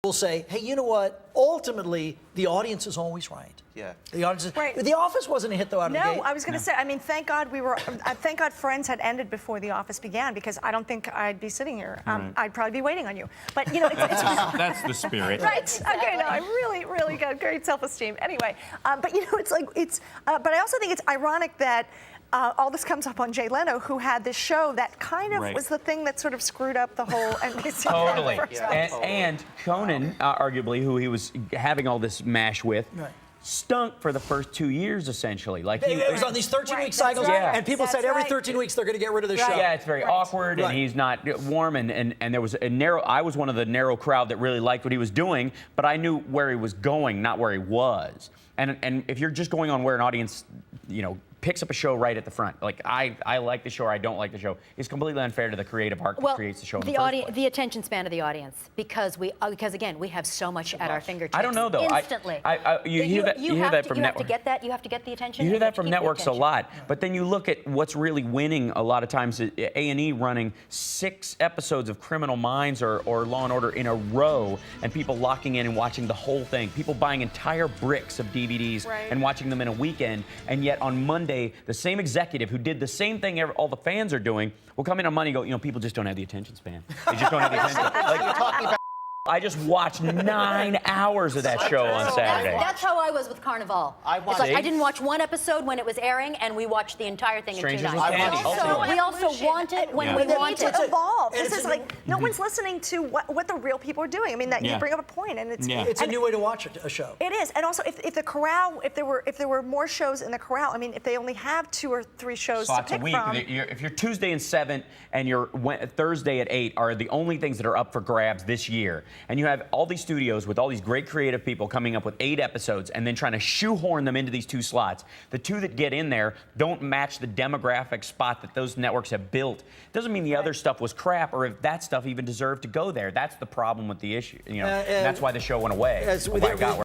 will say, hey, you know what? Ultimately, the audience is always right. Yeah. The audience is, Right. The Office wasn't a hit though out of the gate. No, I was going to say, I mean, thank God thank God Friends had ended before The Office began, because I don't think I'd be sitting here. I'd probably be waiting on you. But, you know, it's That's the spirit. right. Okay, no, I really got great self-esteem. Anyway, but, you know, but I also think it's ironic that all this comes up on Jay Leno, who had this show that kind of was the thing that sort of screwed up the whole NBC. Totally. And Conan, arguably, who he was having all this mash with, stunk for the first 2 years, essentially. Like it was on these 13-week cycles, and people said every 13 weeks they're going to get rid of the show. Yeah, it's very awkward, and he's not warm, and there was a narrow. I was one of the narrow crowd that really liked what he was doing, but I knew where he was going, not where he was. And if you're just going on where an audience, you know, picks up a show right at the front, like I like the show or I don't like the show, it's completely unfair to the creative heart that creates the show. The attention span of the audience, because again we have so much at our fingertips. I don't know though. Instantly. You hear that from networks. You have to get that. You have to get the attention. You hear that from networks a lot, but then you look at what's really winning a lot of times. A&E running 6 episodes of Criminal Minds or Law and Order in a row, and people locking in and watching the whole thing. People buying entire bricks of DVDs and watching them in a weekend, and yet on Monday, the same executive who did the same thing all the fans are doing will come in on Monday and go, you know, people just don't have the attention span. They just don't have the attention span. Like, you're talking about. I just watched 9 hours of that show on Saturday. That's how I was with Carnival. It's like I didn't watch one episode when it was airing, and we watched the entire thing in 2 nights. We also want it when we want it. To evolve. This is like no one's listening to what the real people are doing. I mean, that you bring up a point, and it's a new way to watch a show. It is, and also if the corral, if there were more shows in the corral, I mean, if they only have 2 or 3 shows to pick from. If you're Tuesday and 7 and your Thursday at 8 are the only things that are up for grabs this year, and you have all these studios with all these great creative people coming up with 8 episodes and then trying to shoehorn them into these 2 slots. The 2 that get in there don't match the demographic spot that those networks have built. Doesn't mean the other stuff was crap or if that stuff even deserved to go there. That's the problem with the issue. You know, and that's why the show went away.